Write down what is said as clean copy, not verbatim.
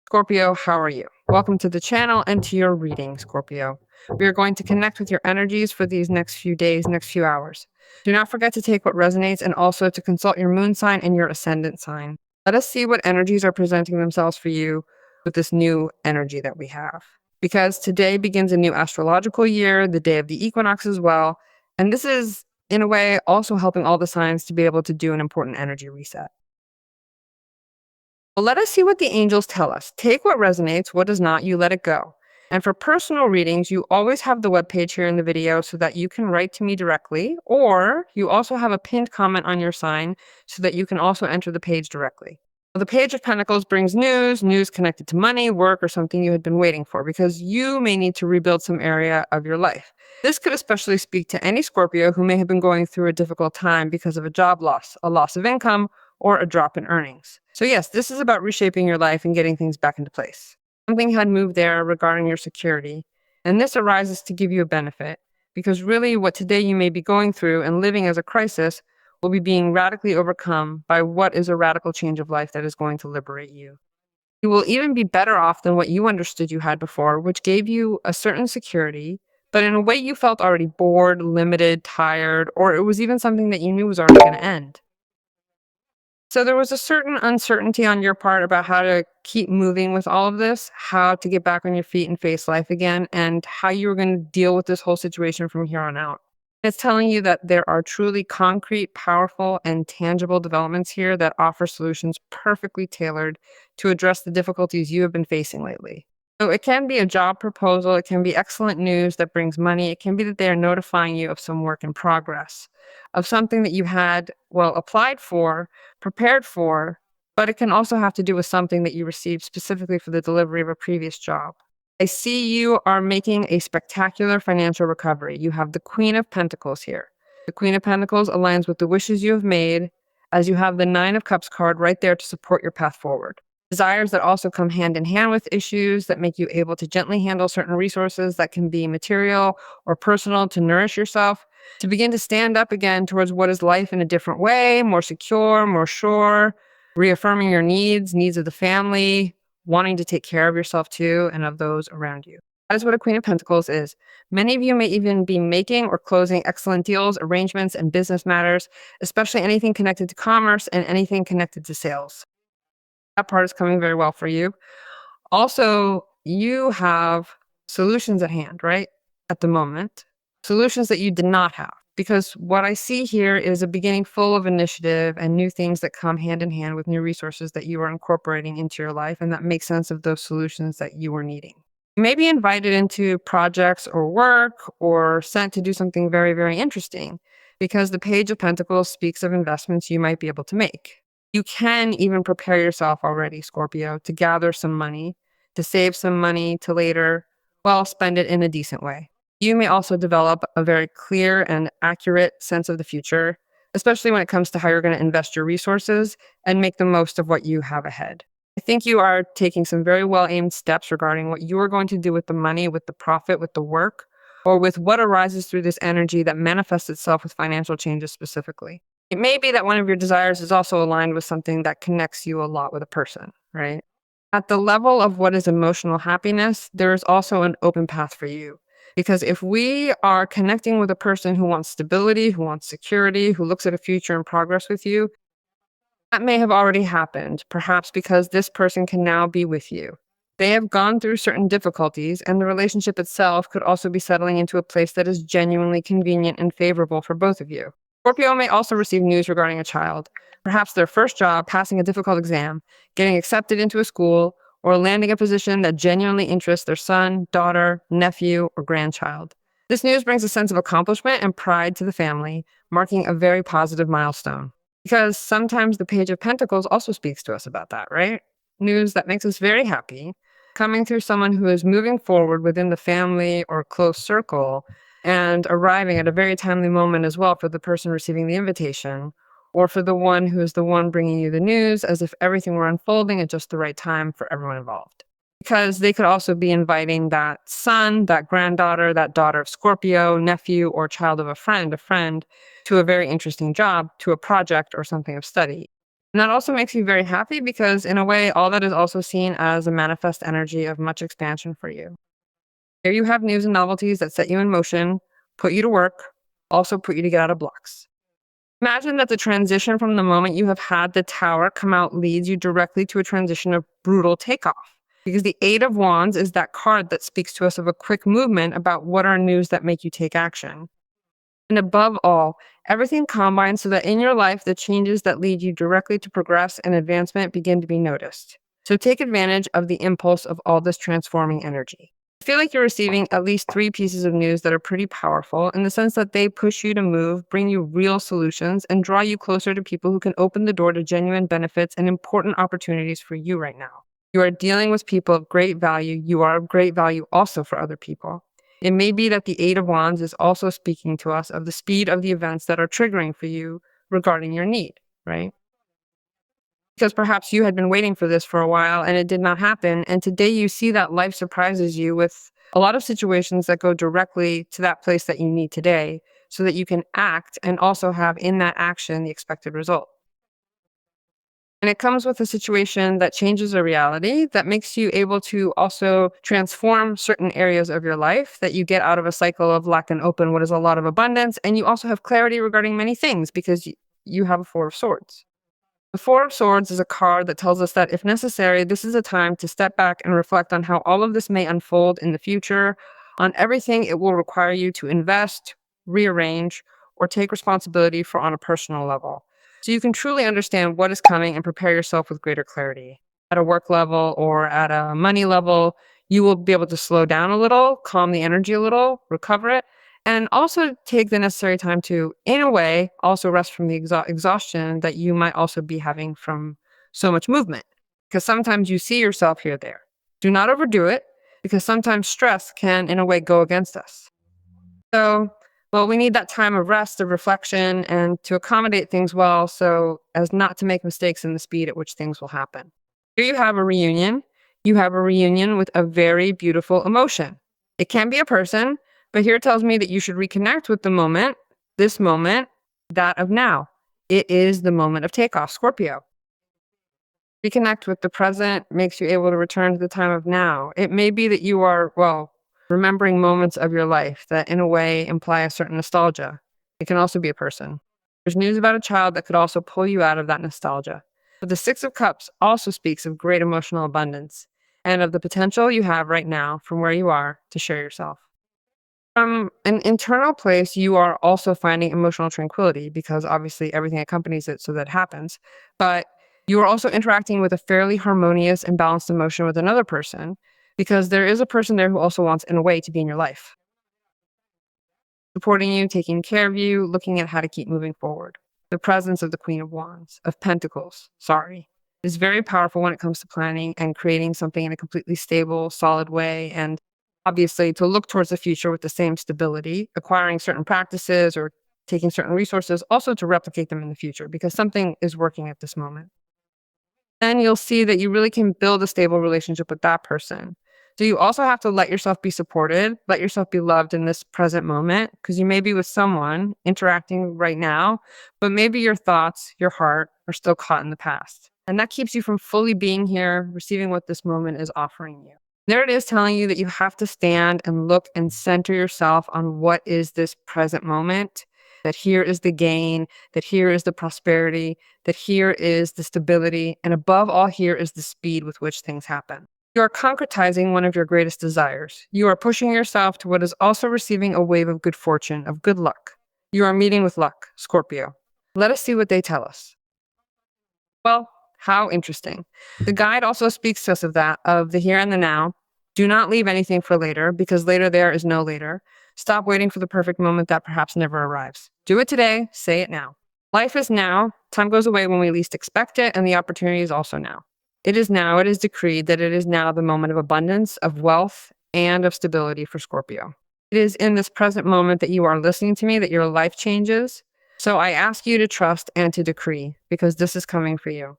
Scorpio, how are you? Welcome to the channel and to your reading, Scorpio. We are going to connect with your energies for these next few days, next few hours. Do not forget to take what resonates and also to consult your moon sign and your ascendant sign. Let us see what energies are presenting themselves for you with this new energy that we have. Because today begins a new astrological year, the day of the equinox as well. And this is, in a way, also helping all the signs to be able to do an important energy reset. Well, let us see what the angels tell us. Take what resonates, what does not, you let it go. And for personal readings, you always have the webpage here in the video so that you can write to me directly, or you also have a pinned comment on your sign so that you can also enter the page directly. The Page of Pentacles brings news connected to money, work, or something you had been waiting for because you may need to rebuild some area of your life. This could especially speak to any Scorpio who may have been going through a difficult time because of a job loss, a loss of income, or a drop in earnings. So yes, this is about reshaping your life and getting things back into place. Something had moved there regarding your security, and this arises to give you a benefit because really what today you may be going through and living as a crisis will be being radically overcome by what is a radical change of life that is going to liberate you. You will even be better off than what you understood you had before, which gave you a certain security, but in a way you felt already bored, limited, tired, or it was even something that you knew was already going to end. So there was a certain uncertainty on your part about how to keep moving with all of this, how to get back on your feet and face life again, and how you were going to deal with this whole situation from here on out. It's telling you that there are truly concrete, powerful, and tangible developments here that offer solutions perfectly tailored to address the difficulties you have been facing lately. So it can be a job proposal, it can be excellent news that brings money, it can be that they are notifying you of some work in progress, of something that you had, applied for, prepared for, but it can also have to do with something that you received specifically for the delivery of a previous job. I see you are making a spectacular financial recovery. You have the Queen of Pentacles here. The Queen of Pentacles aligns with the wishes you have made, as you have the Nine of Cups card right there to support your path forward. Desires that also come hand in hand with issues that make you able to gently handle certain resources that can be material or personal to nourish yourself, to begin to stand up again towards what is life in a different way, more secure, more sure, reaffirming your needs of the family, wanting to take care of yourself too and of those around you. That is what a Queen of Pentacles is. Many of you may even be making or closing excellent deals, arrangements, and business matters, especially anything connected to commerce and anything connected to sales. That part is coming very well for you. Also, you have solutions at hand, right? At the moment, solutions that you did not have. Because what I see here is a beginning full of initiative and new things that come hand in hand with new resources that you are incorporating into your life and that make sense of those solutions that you were needing. You may be invited into projects or work or sent to do something very, very interesting because the Page of Pentacles speaks of investments you might be able to make. You can even prepare yourself already, Scorpio, to gather some money, to save some money to later, spend it in a decent way. You may also develop a very clear and accurate sense of the future, especially when it comes to how you're going to invest your resources and make the most of what you have ahead. I think you are taking some very well-aimed steps regarding what you are going to do with the money, with the profit, with the work, or with what arises through this energy that manifests itself with financial changes specifically. It may be that one of your desires is also aligned with something that connects you a lot with a person, right? At the level of what is emotional happiness, there is also an open path for you. Because if we are connecting with a person who wants stability, who wants security, who looks at a future and progress with you, that may have already happened, perhaps because this person can now be with you. They have gone through certain difficulties, and the relationship itself could also be settling into a place that is genuinely convenient and favorable for both of you. Scorpio may also receive news regarding a child, perhaps their first job, passing a difficult exam, getting accepted into a school, or landing a position that genuinely interests their son, daughter, nephew, or grandchild. This news brings a sense of accomplishment and pride to the family, marking a very positive milestone. Because sometimes the Page of Pentacles also speaks to us about that, right? News that makes us very happy, coming through someone who is moving forward within the family or close circle and arriving at a very timely moment as well for the person receiving the invitation, or for the one who is the one bringing you the news, as if everything were unfolding at just the right time for everyone involved. Because they could also be inviting that son, that granddaughter, that daughter of Scorpio, nephew, or child of a friend, to a very interesting job, to a project or something of study. And that also makes you very happy because, in a way, all that is also seen as a manifest energy of much expansion for you. Here you have news and novelties that set you in motion, put you to work, also put you to get out of blocks. Imagine that the transition from the moment you have had the tower come out leads you directly to a transition of brutal takeoff. Because the Eight of Wands is that card that speaks to us of a quick movement about what are news that make you take action. And above all, everything combines so that in your life, the changes that lead you directly to progress and advancement begin to be noticed. So take advantage of the impulse of all this transforming energy. I feel like you're receiving at least 3 pieces of news that are pretty powerful in the sense that they push you to move, bring you real solutions, and draw you closer to people who can open the door to genuine benefits and important opportunities for you right now. You are dealing with people of great value. You are of great value also for other people. It may be that the Eight of Wands is also speaking to us of the speed of the events that are triggering for you regarding your need, right? Because perhaps you had been waiting for this for a while and it did not happen. And today you see that life surprises you with a lot of situations that go directly to that place that you need today so that you can act and also have in that action the expected result. And it comes with a situation that changes a reality that makes you able to also transform certain areas of your life, that you get out of a cycle of lack and open what is a lot of abundance. And you also have clarity regarding many things because you have a Four of Swords. The Four of Swords is a card that tells us that if necessary, this is a time to step back and reflect on how all of this may unfold in the future, on everything it will require you to invest, rearrange, or take responsibility for on a personal level. So you can truly understand what is coming and prepare yourself with greater clarity. At a work level or at a money level, you will be able to slow down a little, calm the energy a little, recover it, and also take the necessary time to, in a way, also rest from the exhaustion that you might also be having from so much movement. Because sometimes you see yourself here, there. Do not overdo it, because sometimes stress can, in a way, go against us. So, well, we need that time of rest, of reflection, and to accommodate things well so as not to make mistakes in the speed at which things will happen. Here you have a reunion. You have a reunion with a very beautiful emotion. It can be a person, but here it tells me that you should reconnect with the moment, this moment, that of now. It is the moment of takeoff, Scorpio. Reconnect with the present makes you able to return to the time of now. It may be that you are, well, remembering moments of your life that in a way imply a certain nostalgia. It can also be a person. There's news about a child that could also pull you out of that nostalgia. But the Six of Cups also speaks of great emotional abundance and of the potential you have right now from where you are to share yourself. From an internal place, you are also finding emotional tranquility because obviously everything accompanies it, so that happens. But you are also interacting with a fairly harmonious and balanced emotion with another person because there is a person there who also wants, in a way, to be in your life, supporting you, taking care of you, looking at how to keep moving forward. The presence of the Queen of Wands, of Pentacles, is very powerful when it comes to planning and creating something in a completely stable, solid way. And obviously, to look towards the future with the same stability, acquiring certain practices or taking certain resources, also to replicate them in the future because something is working at this moment. Then you'll see that you really can build a stable relationship with that person. So you also have to let yourself be supported, let yourself be loved in this present moment, because you may be with someone interacting right now, but maybe your thoughts, your heart are still caught in the past. And that keeps you from fully being here, receiving what this moment is offering you. There it is telling you that you have to stand and look and center yourself on what is this present moment, that here is the gain, that here is the prosperity, that here is the stability, and above all, here is the speed with which things happen. You are concretizing one of your greatest desires. You are pushing yourself to what is also receiving a wave of good fortune, of good luck. You are meeting with luck, Scorpio. Let us see what they tell us. Well, how interesting. The guide also speaks to us of that, of the here and the now. Do not leave anything for later, because later there is no later. Stop waiting for the perfect moment that perhaps never arrives. Do it today, say it now. Life is now. Time goes away when we least expect it, and the opportunity is also now. It is now, it is decreed that it is now the moment of abundance, of wealth, and of stability for Scorpio. It is in this present moment that you are listening to me that your life changes. So I ask you to trust and to decree, because this is coming for you.